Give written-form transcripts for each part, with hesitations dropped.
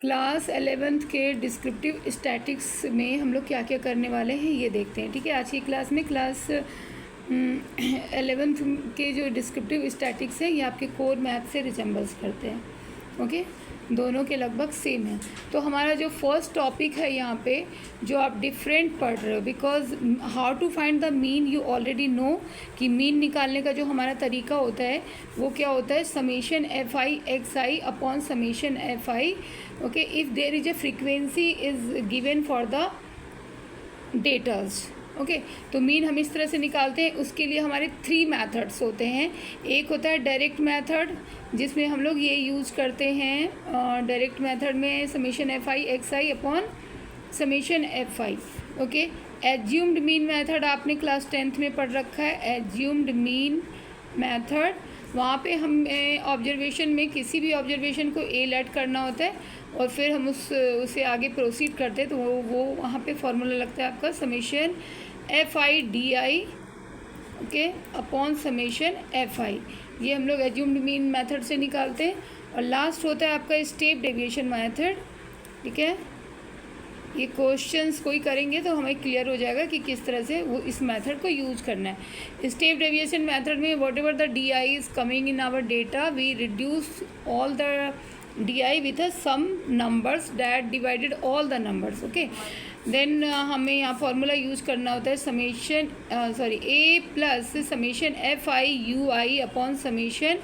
Class 11th के descriptive statics में हम लोग क्या क्या करने वाले हैं ये देखते हैं। ठीक है, आज की क्लास में क्लास 11th के जो डिस्क्रिप्टिव स्टैटिक्स हैं ये आपके कोर मैथ से रिसेम्बल्स करते हैं। ओके, दोनों के लगभग सेम है। तो हमारा जो फर्स्ट टॉपिक है यहाँ पे जो आप डिफरेंट पढ़ रहे हो, because how to find the mean you already know कि मीन निकालने का जो हमारा तरीका होता है वो क्या होता है, summation F I X I upon summation F I. Okay, if there is a frequency is given for the datas. Okay, तो मीन हम इस तरह से निकालते हैं। उसके लिए हमारे 3 मेथड्स होते हैं। एक होता है डायरेक्ट मेथड जिसमें हम लोग ये यूज़ करते हैं, डायरेक्ट मेथड में summation F I X I upon summation F I. Okay, assumed mean method आपने क्लास 10th में पढ़ रखा है। एज्यूम्ड मीन मेथड, वहाँ पे हमें ऑब्जर्वेशन में किसी भी ऑब्जर्वेशन को ए लेट करना होता है और फिर हम उसे आगे प्रोसीड करते हैं। तो वो वहाँ पे फॉर्मूला लगता है आपका summation F I D I, okay, upon summation F आई। ये हम लोग एज्यूम्ड मीन मेथड से निकालते हैं। और लास्ट होता है आपका स्टेप डेविएशन मेथड। ठीक है, ये क्वेश्चंस कोई करेंगे तो हमें क्लियर हो जाएगा कि किस तरह से वो इस मेथड को यूज करना है। स्टेप डेविएशन मेथड में whatever the D I is coming in our data we reduce all the D I with some numbers that divided all the numbers. Okay, then हमें यहाँ formula use करना होता है summation A plus summation F I U I upon summation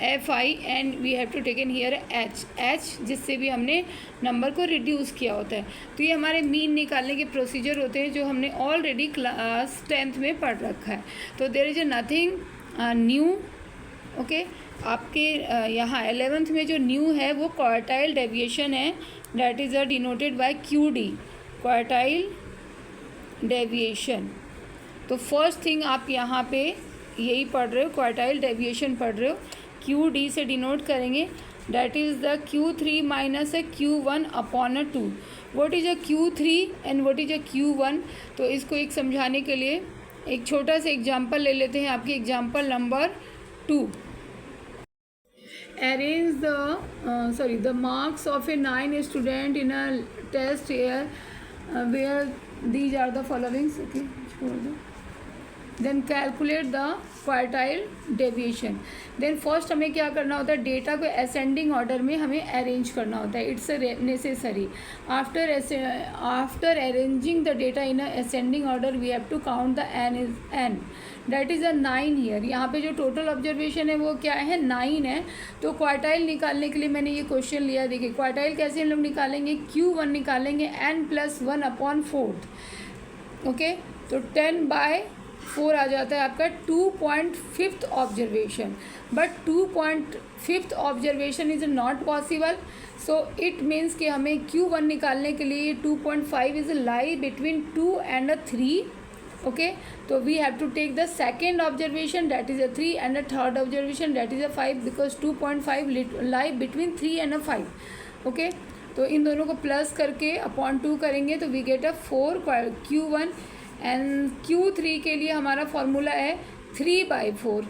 F I and we have to taken here H जिससे भी हमने number को reduce किया होता है। तो ये हमारे मीन निकालने के प्रोसीजर होते हैं जो हमने ऑलरेडी क्लास 10th में पढ़ रखा है। तो there is nothing new. Okay, आपके यहाँ 11th में जो न्यू है वो क्वार्टाइल डेविएशन है, that is denoted by Q D, quartile deviation. तो फर्स्ट थिंग आप यहाँ पे यही पढ़ रहे हो, क्वार्टाइल डेविएशन पढ़ रहे हो। क्यू डी से डिनोट करेंगे, that is the Q3 minus a Q1 upon a 2। What is a Q3 and what is a Q1? तो इसको एक समझाने के लिए एक छोटा सा एग्जाम्पल ले लेते हैं। आपकी example number 2। arrange the marks of a 9 student in a test year where these are the following. Okay, then calculate the quartile deviation. Then first हमें क्या करना होता है, डेटा को असेंडिंग ऑर्डर में हमें अरेंज करना होता है। It's necessary. After arranging the data in ascending order we have to count the N that is a 9 year. यहाँ पे जो टोटल ऑब्जर्वेशन है वो क्या है, 9 है। तो क्वार्टाइल निकालने के लिए मैंने ये क्वेश्चन लिया। देखिए क्वार्टाइल कैसे हम लोग निकालेंगे, Q1 निकालेंगे n+1 अपॉन 4। ओके, तो 10/4 आ जाता है आपका 2.5th observation. But 2.5th observation is not possible, so it means कि हमें Q1 निकालने के लिए 2.5 is lie between 2 and 3। Okay, तो we have to take the second observation that is 3 and the third observation that is 5 because 2.5 lie between 3 and 5। Okay, तो इन दोनों को प्लस करके अपॉन 2 करेंगे तो we get 4 Q1 and Q3 के लिए हमारा फॉर्मूला है 3/4।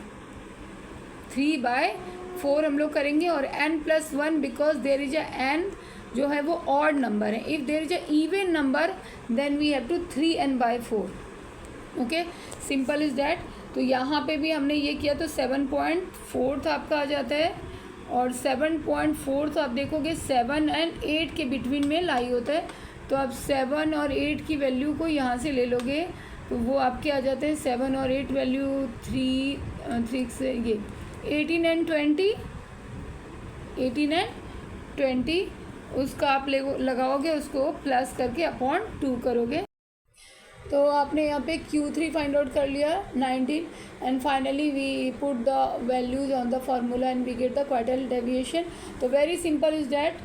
3/4 हम लोग करेंगे और n+1 because there is a n जो है वो ऑड नंबर है। If there is a even number then we have to 3n/4। Okay, simple is that. तो यहाँ पे भी हमने ये किया तो 7.4 आपका आ जाता है और 7.4 आप देखोगे 7 and 8 के बिटवीन में लाई होता है। तो आप 7 और 8 की वैल्यू को यहाँ से ले लोगे तो वो आपके आ जाते हैं 7 और 8 वैल्यू 3 से ये 18 and 20, 18 and 20 उसका आप लगाओगे, उसको प्लस करके अपॉन 2 करोगे। तो आपने यहाँ पे Q3 फाइंड आउट कर लिया 19 and finally we put the values on the formula and we get the quartile deviation. तो very simple is that.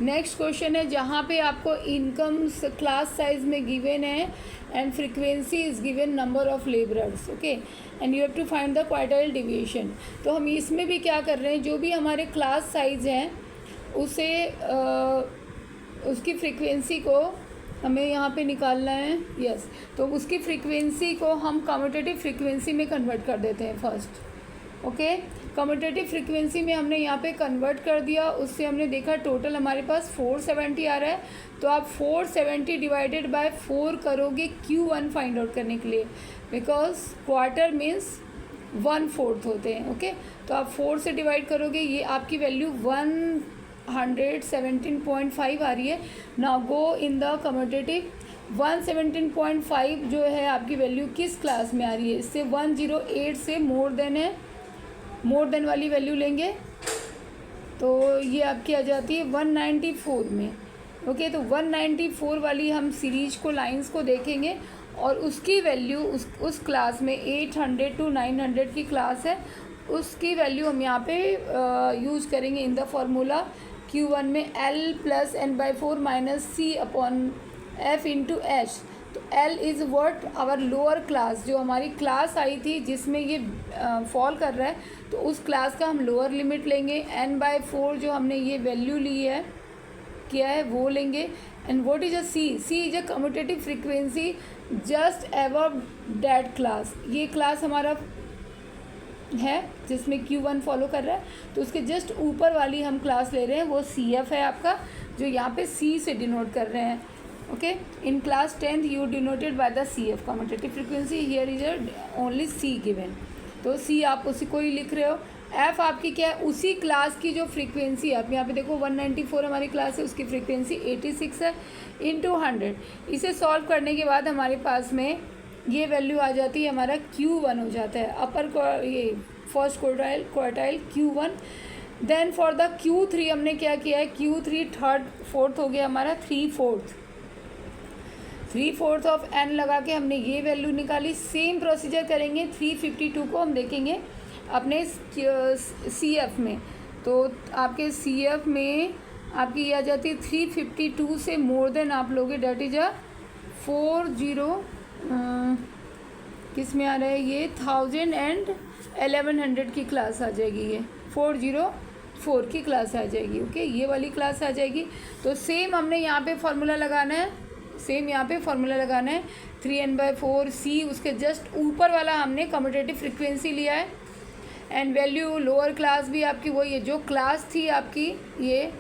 Next question है जहाँ पे आपको इनकम्स क्लास साइज में गिवन है and frequency is given number of labourers. Okay, and you have to find the quartile deviation. तो हम इसमें भी क्या कर रहे हैं, जो भी हमारे क्लास साइज हैं उसे उसकी फ्रीक्वेंसी को हमें यहाँ पे निकालना है। यस, तो उसकी फ्रीक्वेंसी को हम कम्यूटेटिव फ्रीक्वेंसी में कन्वर्ट कर देते हैं फर्स्ट। ओके। कम्यूटेटिव फ्रीक्वेंसी में हमने यहाँ पे कन्वर्ट कर दिया, उससे हमने देखा टोटल हमारे पास 470 आ रहा है। तो आप 470 डिवाइडेड बाय 4 करोगे Q1 फाइंड आउट करने के लिए, बिकॉज क्वार्टर मीन्स 1/4 होते हैं। ओके, तो आप 4 से डिवाइड करोगे, ये आपकी वैल्यू 117.5 आ रही है। Now go in the commutative. 117.5 जो है आपकी वैल्यू किस क्लास में आ रही है? इससे 108 से मोर देन है, मोर देन वाली वैल्यू लेंगे तो ये आपकी आ जाती है 194 में। ओके, तो 194 वाली हम सीरीज को, लाइंस को देखेंगे और उसकी वैल्यू उस क्लास में 800 to 900 की क्लास है, उसकी वैल्यू हम यहाँ पे यूज़ करेंगे इन द फार्मूला Q1 में L + n/4 - C upon F × H। तो L is what? Our lower class, जो हमारी क्लास आई थी जिसमें ये फॉल कर रहा है, तो उस क्लास का हम लोअर लिमिट लेंगे। n/4 जो हमने ये वैल्यू ली है, किया है, वो लेंगे। And what is a C? C is a commutative frequency just above that class. ये क्लास हमारा है जिसमें Q1 फॉलो कर रहा है, तो उसके जस्ट ऊपर वाली हम क्लास ले रहे हैं, वो CF है आपका, जो यहाँ पे C से डिनोट कर रहे हैं। Okay, in class 10th you denoted by the CF commutative frequency, here is only C given. तो C आप उसी को ही लिख रहे हो। F आपकी क्या है? उसी क्लास की जो फ्रीक्वेंसी है, आप यहाँ पे देखो 194 हमारी क्लास है, उसकी फ्रीक्वेंसी 86 है इंटू 100। इसे सॉल्व करने के बाद हमारे पास में ये वैल्यू आ जाती है, हमारा Q1 हो जाता है, अपर ये first quartile Q1। Then for the Q3 हमने क्या किया है? Q3 3rd 4th हो गया हमारा, 3/4 ऑफ n लगा के हमने ये वैल्यू निकाली। सेम प्रोसीजर करेंगे 352 को हम देखेंगे अपने CF में। तो आपके CF में आपकी आ जाती है 352 से मोर देन आप लोगे, डेट इज अ 40 किस में आ रहा है ये? 1000 and 1100 की क्लास आ जाएगी, ये 404 की क्लास आ जाएगी। ओके, ये वाली क्लास आ जाएगी। तो सेम हमने यहाँ पे फार्मूला लगाना है, 3n/4 C, उसके जस्ट ऊपर वाला हमने कम्यूटेटिव फ्रीक्वेंसी लिया है। एंड वैल्यू लोअर क्लास भी आपकी वही है, जो क्लास थी आपकी, ये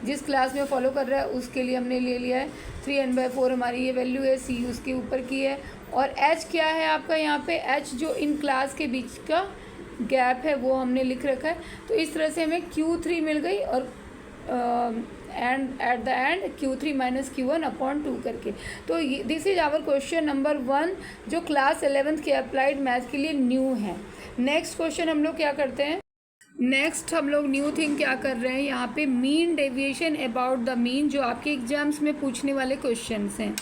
जिस क्लास में फॉलो कर रहा है उसके लिए हमने ले लिया है। 3n/4 हमारी ये वैल्यू है, C उसके ऊपर की है, और H क्या है आपका यहाँ पे? H जो इन क्लास के बीच का गैप है वो हमने लिख रखा है। तो इस तरह से हमें Q3 मिल गई, और and at the end Q3 - Q1 upon 2 करके। तो this is our question number 1, जो क्लास 11th के अप्लाइड मैथ के लिए न्यू है। नेक्स्ट क्वेश्चन हम लोग क्या करते हैं? नेक्स्ट हम लोग न्यू थिंग क्या कर रहे हैं, यहाँ पे mean deviation about the mean, जो आपके एग्जाम्स में पूछने वाले क्वेश्चंस हैं।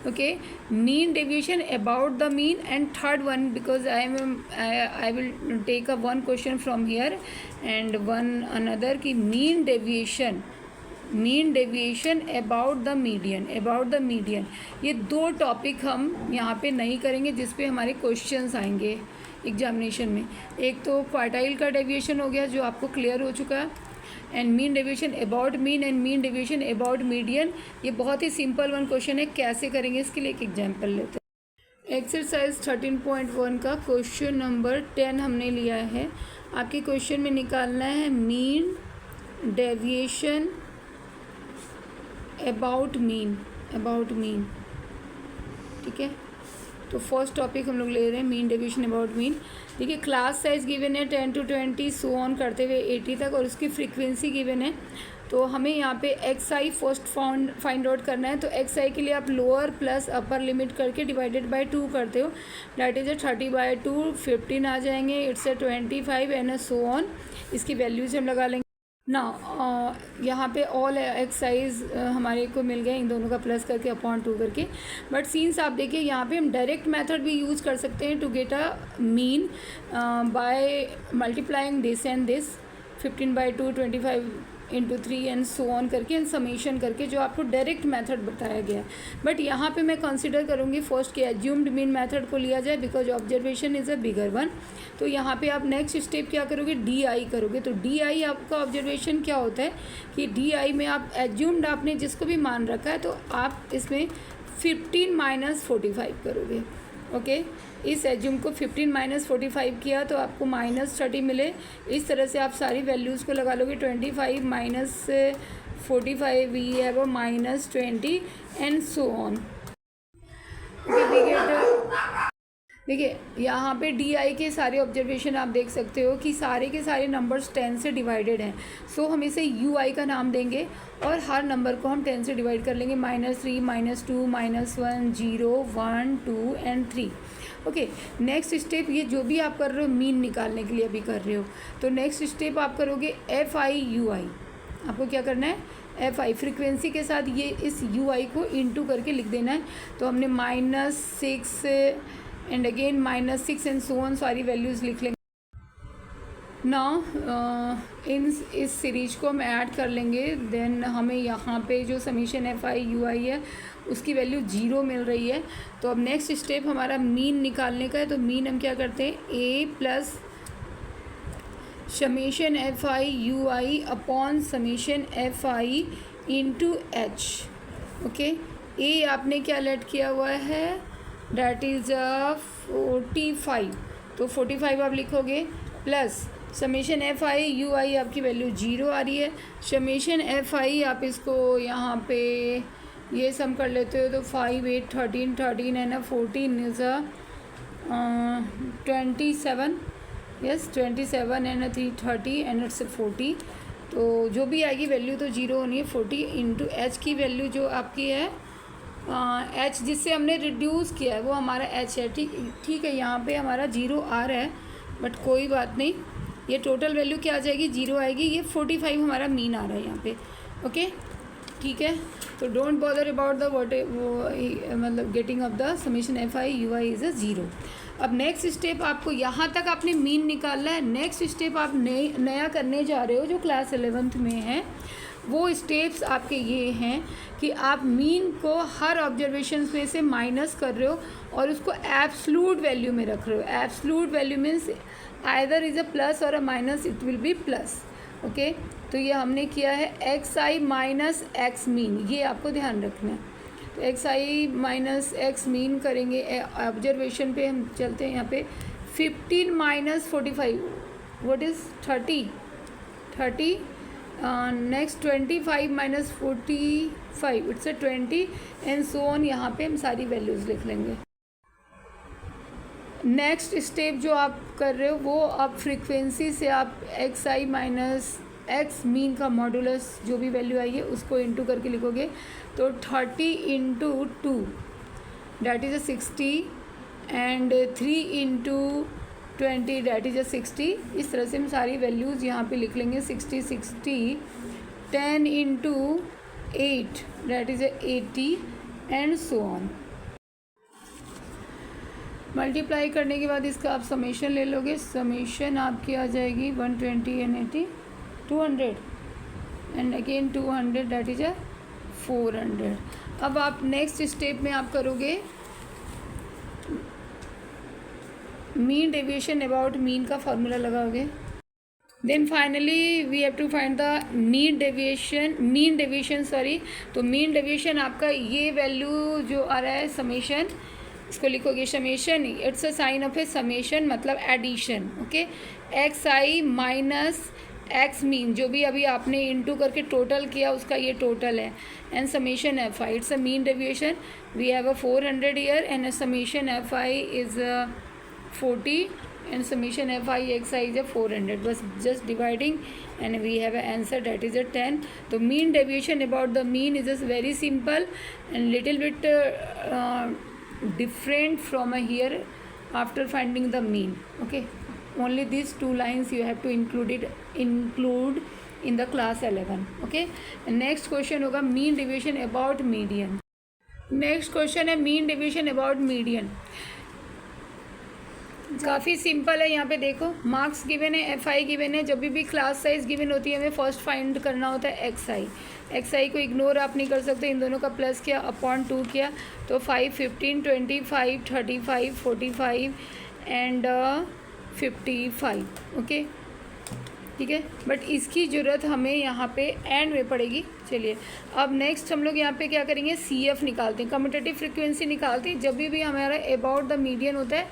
Okay, mean deviation about the mean, and third one, because I will take a one question from here and one another की mean deviation about the median. ये दो topic हम यहाँ पे नहीं करेंगे जिस पे हमारे क्वेश्चंस आएंगे एग्जामिनेशन में। एक तो क्वार्टाइल का डेविएशन हो गया जो आपको क्लियर हो चुका है, and mean deviation about mean and mean deviation about median. ये बहुत ही सिंपल वन क्वेश्चन है, कैसे करेंगे इसके लिए एक एग्जाम्पल लेते हैं। एक्सरसाइज 13.1 का क्वेश्चन नंबर 10 हमने लिया है। आपके क्वेश्चन में निकालना है मीन डेविएशन अबाउट मीन, ठीक है। तो फर्स्ट टॉपिक हम लोग ले रहे हैं मीन डेविएशन अबाउट मीन। देखिए, क्लास साइज गिवन है 10 to 20 सो ऑन करते हुए 80 तक, और उसकी फ्रीक्वेंसी गिवन है। तो हमें यहाँ पे XI फर्स्ट फाइंड आउट करना है। तो XI के लिए आप लोअर प्लस अपर लिमिट करके डिवाइडेड बाय 2 करते हो, दैट इज 30/2, 15 आ जाएंगे, इट्स 25 एंड सो ऑन। इसकी वैल्यूज हम लगा लेंगे ना। यहाँ पे ऑल एक्साइज हमारे को मिल गए, इन दोनों का प्लस करके अपॉन 2 करके। बट सीन्स आप देखिए, यहाँ पे हम डायरेक्ट मेथड भी यूज़ कर सकते हैं to get a mean by multiplying this and this, 15/2, 25 × 3 and so on करके, एंड समेशन करके, जो आपको डायरेक्ट मेथड बताया गया है। बट यहाँ पे मैं कंसिडर करूँगी फर्स्ट के एज्यूम्ड मीन मेथड को लिया जाए, because observation is a bigger one. तो यहाँ पे आप नेक्स्ट स्टेप क्या करोगे? DI करोगे। तो DI आपका ऑब्जर्वेशन क्या होता है कि DI में आप एज्यूम्ड आपने जिसको भी मान रखा है, तो आप इसमें 15 - 45 करोगे। ओके। इस एज्यूम को 15 माइनस 45 किया तो आपको -30 मिले। इस तरह से आप सारी वैल्यूज़ को लगा लोगे। 25 minus 45 we have a -20 and so on. देखिए यहाँ पे डी आई के सारे ऑब्जर्वेशन आप देख सकते हो कि सारे के सारे नंबर्स 10 से डिवाइडेड हैं। सो हम इसे यू आई का नाम देंगे और हर नंबर को हम 10 से डिवाइड कर लेंगे। -3 -2 -1 0 1 2 एंड 3। ओके, नेक्स्ट स्टेप ये जो भी आप कर रहे हो मीन निकालने के लिए अभी कर रहे हो, तो नेक्स्ट स्टेप आप करोगे FI/UI। आपको क्या करना है, FI फ्रीक्वेंसी के साथ ये इस UI को इंटू करके लिख देना है। तो हमने -6 and again -6 and so on सारी वैल्यूज़ लिख लेंगे। नाउ इस सीरीज को हम ऐड कर लेंगे। देन हमें यहाँ पे जो समीशन FI/UI है उसकी वैल्यू 0 मिल रही है। तो अब नेक्स्ट स्टेप हमारा मीन निकालने का है। तो मीन हम क्या करते हैं, A plus summation FI/UI upon summation FI into H। Okay, A आपने क्या लेट किया हुआ है, डैट इज़ 45। तो 45 आप लिखोगे प्लस समीशन FI/UI आपकी वैल्यू 0 आ रही है। समीशन FI आप इसको यहाँ पे ये सम कर लेते हो तो 5 8 13 13 and 14 is 27। Yes 27 and 3 30 and it's 40। तो जो भी आएगी वैल्यू तो 0 होनी है। 40 इंटू H की वैल्यू जो आपकी है H जिससे हमने रिड्यूस किया है वो हमारा H है। ठीक है, यहाँ पे हमारा 0 आ रहा है बट कोई बात नहीं, ये टोटल वैल्यू क्या आ जाएगी, 0 आएगी। ये 45 हमारा मीन आ रहा है यहाँ पे। ओके, ठीक है। तो डोंट बॉदर अबाउट द मतलब getting off the summation FI/UI is 0। अब नेक्स्ट स्टेप आपको यहाँ तक आपने मीन निकालना है। नेक्स्ट स्टेप आप नया करने जा रहे हो जो क्लास 11th में है। वो स्टेप्स आपके ये हैं कि आप मीन को हर ऑब्जर्वेशन में से माइनस कर रहे हो और उसको एब्सलूट वैल्यू में रख रहे हो। Absolute value means either is a plus और a minus, it will be plus. Okay, तो ये हमने किया है XI माइनस X मीन, ये आपको ध्यान रखना है। तो XI माइनस X मीन करेंगे। ऑब्जर्वेशन पे हम चलते हैं। यहाँ पे 15 minus 45 what is 30। Next 25 minus 45 it's 20 and so on. यहाँ पे हम सारी वैल्यूज़ लिख लेंगे। नेक्स्ट स्टेप जो आप कर रहे हो वो आप फ्रीक्वेंसी से आप XI माइनस X मीन का मॉडुलस जो भी वैल्यू आई है उसको इंटू करके लिखोगे। तो 30 into 2 that is 60 and 3 into 20 that is 60। इस तरह से हम सारी वैल्यूज़ यहाँ पे लिख लेंगे। 60 60 10 into 8 that is 80 and so on. Multiply करने के बाद इसका आप समेशन ले लोगे। समेशन आपकी आ जाएगी 120 and 80 200 and again 200 that is 400। अब आप नेक्स्ट स्टेप में आप करोगे मीन डेविएशन अबाउट मीन का फॉर्मूला लगाओगे। Then finally we have to find the mean deviation sorry. तो मीन डेविएशन आपका ये वैल्यू जो आ रहा है समेशन, इसको लिखोगे summation, it's a sign of a summation मतलब addition. Okay, XI minus X mean जो भी अभी आपने इंटू करके टोटल किया उसका ये टोटल है and summation FI it's a mean deviation. We have a 400 here and summation FI is 40 and summation FI/XI is 400. बस just dividing and we have an answer that is 10. तो mean deviation about the mean is just very simple and little bit different from here after finding the mean. Okay, only these two lines you have to include in the class 11. Okay, and next question होगा mean deviation about median. Next question है mean division about median. काफ़ी simple है। यहाँ पे देखो marks given है, FI given है। जब भी क्लास साइज गिवन होती है हमें फर्स्ट फाइंड करना होता है XI को इग्नोर आप नहीं कर सकते। इन दोनों का प्लस किया अपॉन 2 किया तो 5 15 25 35 45 एंड 55। ओके, ठीक है, बट इसकी ज़रूरत हमें यहाँ पे एंड में पड़ेगी। चलिए अब नेक्स्ट हम लोग यहाँ पे क्या करेंगे, CF निकालते हैं, कम्यूटेटिव फ्रिक्वेंसी निकालते हैं। जब भी हमारा अबाउट द मीडियन होता है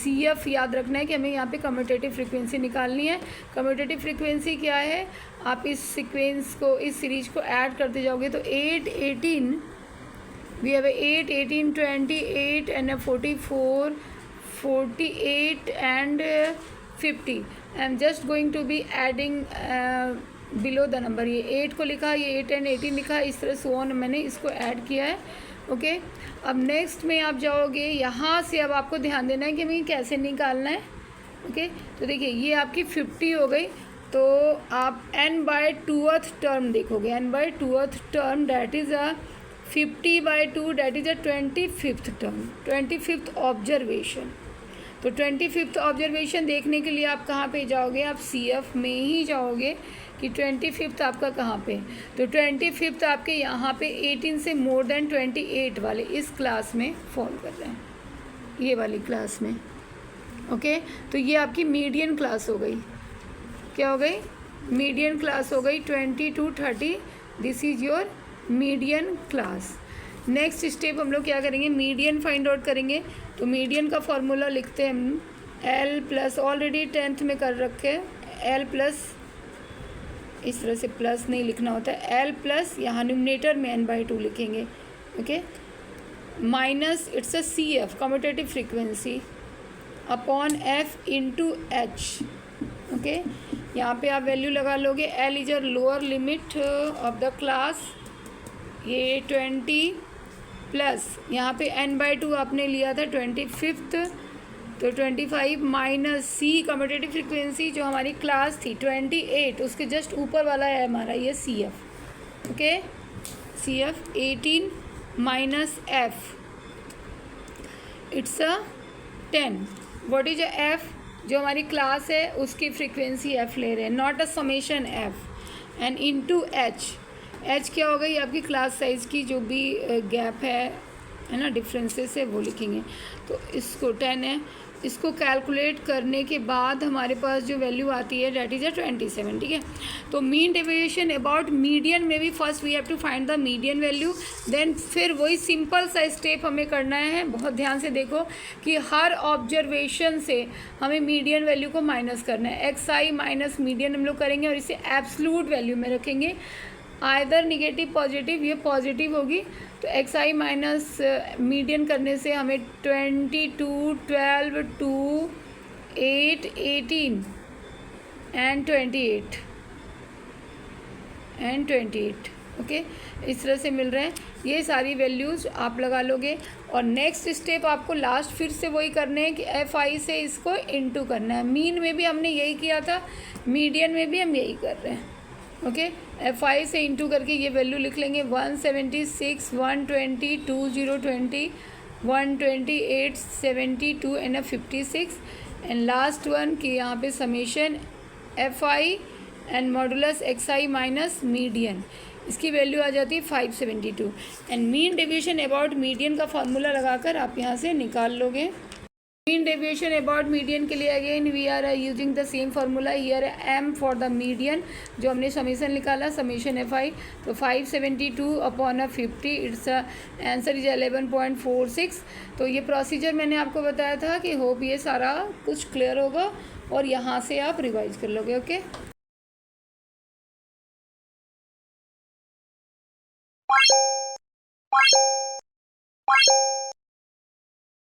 CF याद रखना है कि हमें यहाँ पे कम्यूटेटिव फ्रिक्वेंसी निकालनी है। कम्यूटेटिव फ्रिक्वेंसी क्या है, आप इस सीक्वेंस को, इस सीरीज को ऐड करते जाओगे तो 8, 18, we have 8, 18, 28 and 44, 48 and 50। I am just going to be adding below the number. ये 8 को लिखा, ये 8 एंड 18 लिखा, इस तरह से ऑन मैंने इसको ऐड किया है। ओके, अब नेक्स्ट में आप जाओगे, यहाँ से अब आपको ध्यान देना है कि हमें कैसे निकालना है। ओके, तो देखिए ये आपकी 50 हो गई, तो आप n/2th टर्म देखोगे, n/2th term that is a 50/2 that is a 25th term, 25th observation. तो 25th ऑब्जर्वेशन देखने के लिए आप कहाँ पे जाओगे, आप CF में ही जाओगे कि 25th आपका कहाँ पे। तो 25th आपके यहाँ पे 18 से मोर देन 28 वाले इस क्लास में फॉल कर रहे हैं, ये वाली क्लास में। ओके, तो ये आपकी मीडियन क्लास हो गई। क्या हो गई, मीडियन क्लास हो गई 20 to 30, this is your median class. Next step हम लोग क्या करेंगे, मीडियन फाइंड आउट करेंगे। तो मीडियन का फॉर्मूला लिखते हैं हम L प्लस, ऑलरेडी 10th में कर रखे हैं, L प्लस, इस तरह से प्लस नहीं लिखना होता है, L प्लस यहाँ न्यूमरेटर में n/2 लिखेंगे। Okay, minus it's a CF commutative frequency upon F into H। Okay, यहाँ पे आप वैल्यू लगा लोगे, L is your lower limit of the class, ये 20 प्लस यहाँ पे n/2 आपने लिया था 25th, तो 25 माइनस C कम्यूटेटिव फ्रिक्वेंसी जो हमारी क्लास थी 28, उसके जस्ट ऊपर वाला है हमारा ये CF। Okay, CF 18 minus F, it's a 10। What is a F, जो हमारी क्लास है उसकी फ्रिक्वेंसी F ले रहे हैं, not a summation F, and into H क्या हो गई, आपकी क्लास साइज़ की जो भी गैप है ना, डिफरेंसेस है वो लिखेंगे। तो इसको 10 है, इसको कैलकुलेट करने के बाद हमारे पास जो वैल्यू आती है डैट इज़ 27। ठीक है, तो मीन डेविएशन अबाउट मीडियन में भी first we have to find the median value, then फिर वही सिंपल सा स्टेप हमें करना है। बहुत ध्यान से देखो कि हर ऑब्जर्वेशन से हमें मीडियन वैल्यू को माइनस करना है, XI माइनस मीडियन हम लोग करेंगे और इसे एब्सलूट वैल्यू में रखेंगे, आइदर निगेटिव पॉजिटिव, ये पॉजिटिव होगी। तो XI माइनस मीडियन करने से हमें 22, 12, 2, 8, 18 एंड 28 ओके, इस तरह से मिल रहे हैं। ये सारी वैल्यूज़ आप लगा लोगे और नेक्स्ट स्टेप आपको लास्ट फिर से वही करने हैं कि FI से इसको इनटू करना है। मीन में भी हमने यही किया था, मीडियन में भी हम यही कर रहे हैं। ओके, FI से इंटू करके ये वैल्यू लिख लेंगे 176, 120, 2020, 128, 72 एंड 56 एंड लास्ट वन कि यहाँ पे summation FI and modulus XI minus median, इसकी वैल्यू आ जाती है 572 and mean deviation about median का फार्मूला लगाकर आप यहाँ से निकाल लोगे। मीन डेविएशन अबाउट मीडियन के लिए again we are using the same formula, here M for the median जो हमने समेशन निकाला, समेशन FI, तो 572 अपॉन 50, इट्स आंसर इज 11.46। तो ये प्रोसीजर मैंने आपको बताया था कि होप ये सारा कुछ क्लियर होगा और यहाँ से आप रिवाइज कर लोगे। ओके।